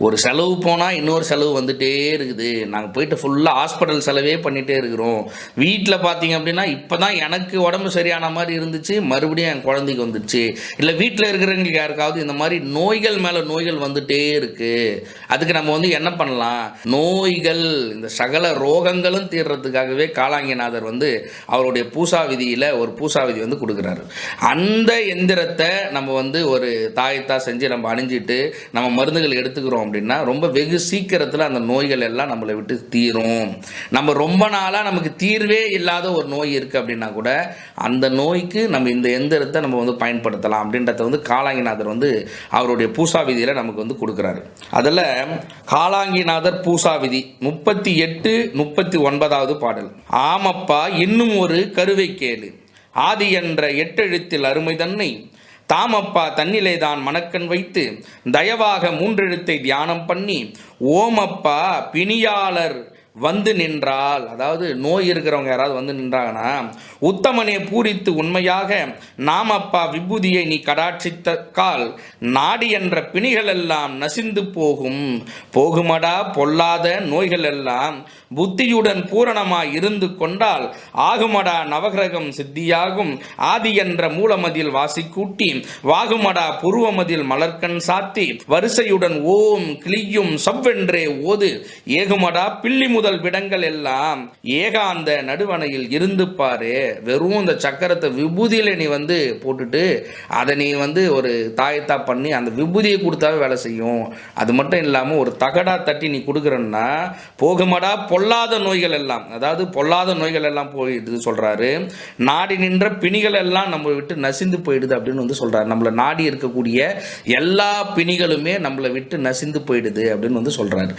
ஒரு செலவு போனால் இன்னொரு செலவு வந்துட்டே இருக்குது. நாங்கள் போயிட்டு ஃபுல்லாக ஹாஸ்பிட்டல் செலவே பண்ணிகிட்டே இருக்கிறோம். வீட்டில் பார்த்தீங்க அப்படின்னா இப்போ தான் எனக்கு உடம்பு சரியான மாதிரி இருந்துச்சு, மறுபடியும் என் குழந்தைக்கு வந்துடுச்சு. இல்லை வீட்டில் இருக்கிறவங்களுக்கு யாருக்காவது இந்த மாதிரி நோய்கள் மேலே நோய்கள் வந்துட்டே இருக்குது. அதுக்கு நம்ம வந்து என்ன பண்ணலாம்? நோய்கள், இந்த சகல ரோகங்களும் தீர்றதுக்காகவே காலாங்கிநாதர் வந்து அவருடைய பூசா விதியில் ஒரு பூசா விதி வந்து கொடுக்குறாரு. அந்த எந்திரத்தை நம்ம வந்து ஒரு தாயத்தா செஞ்சு நம்ம அணிஞ்சிட்டு நம்ம மருந்துகள் எடுத்துக்கிறோம் அப்படின்னா ரொம்ப வெகு சீக்கிரத்தில் அந்த நோய்கள் எல்லாம் நம்மளை விட்டு தீரும். நம்ம ரொம்ப நாளாக நமக்கு தீர்வே இல்லாத ஒரு நோய் இருக்குது அப்படின்னா கூட அந்த நோய்க்கு நம்ம இந்த எந்திரத்தை நம்ம வந்து பயன்படுத்தலாம் அப்படின்றத வந்து காலாங்கிநாதர் வந்து அவருடைய பூசா விதியில் நமக்கு வந்து கொடுக்குறாரு. அதில் காலாங்கிநாதர் பூசா விதி 38, 39வது பாடல். ஆமப்பா இன்னும் ஒரு கருவை கேளு, ஆதி என்ற எட்டெழுத்தில் அருமை தன்னை தாமப்பா தன்னிலே தான் மணக்கண் வைத்து தயவாக மூன்றெழுத்தை தியானம் பண்ணி ஓமப்பா பிணியாளர் வந்து நின்றால், அதாவது நோய் இருக்கிறவங்க யாராவது வந்து நின்றாங்கன்னா உத்தமனே பூரித்து உண்மையாக நாமப்பா விபூதியை நீ கடாட்சித்தக்கால் நாடி என்ற பிணிகள் எல்லாம் நசிந்து போகுமடா பொல்லாத நோய்கள் எல்லாம் புத்தியுடன் பூரணமாய் இருந்து கொண்டால் ஆகுமடா நவகிரகம் சித்தியாகும் ஆதி என்ற மூலமதில் வாசி கூட்டி வாகுமடா புருவமதில் மலர்கண் சாத்தி வரிசையுடன் ஓம் கிளியும் சவ்வென்றே ஓது ஏகுமடா பில்லி முதல் விடங்கள் எல்லாம் ஏகாந்த நடுவணையில் இருந்து பாரு. வெறும் இந்த சக்கரத்தை விபூதியில் நீ வந்து போட்டுட்டு அதை நீ வந்து ஒரு தாயத்தா பண்ணி அந்த விபூதியை கொடுத்தாவே வேலை செய்யும். அது மட்டும் இல்லாமல் ஒரு தகடா தட்டி நீ கொடுக்குறன்னா போகுமடா பொல்லாத நோய்கள் எல்லாம், அதாவது பொல்லாத நோய்கள் எல்லாம் போயிடுது சொல்றாரு. நாடி நின்ற பிணிகள் எல்லாம் நம்ம விட்டு நசிந்து போயிடுது அப்படின்னு வந்து சொல்றாரு. நம்மளை நாடி இருக்கக்கூடிய எல்லா பிணிகளுமே நம்மளை விட்டு நசிந்து போயிடுது அப்படின்னு வந்து சொல்றாரு.